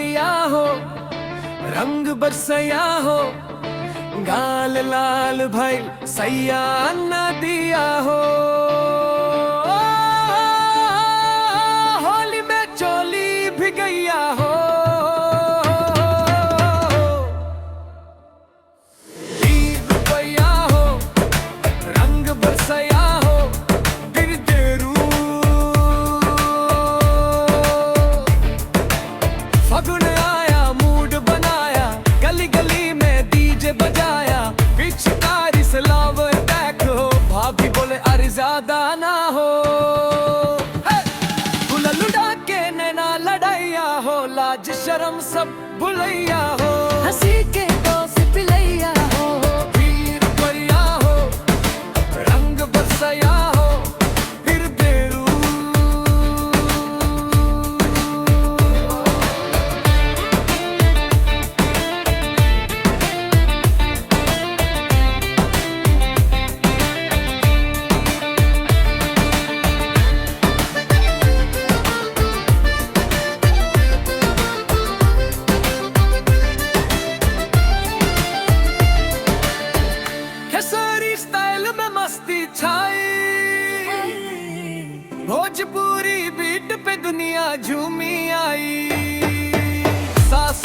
रुपया हो, रंग बरसया हो, गाल लाल भाई सैया न दिया हो। होली में चोली भी गैया हो, 20 रुपया हो, रंग बरसया हो, फिर देरू फगुन आया, मूड बनाया, गली गली में डीजे बजाया, पिचकारी से लाव अटैक हो, भाभी बोले अरे ज्यादा ना हो। गुलाल उड़ा के नैना लड़ैया हो, लाज शर्म सब भुलैया हो, हंसी के दोस्त पिलैया हो, 20 रुपया हो, रंग बरसया हो, फिर देरू खेसारी स्टाइल में मस्ती छाई, भोजपुरी बीट पे दुनिया झूमी आई, सास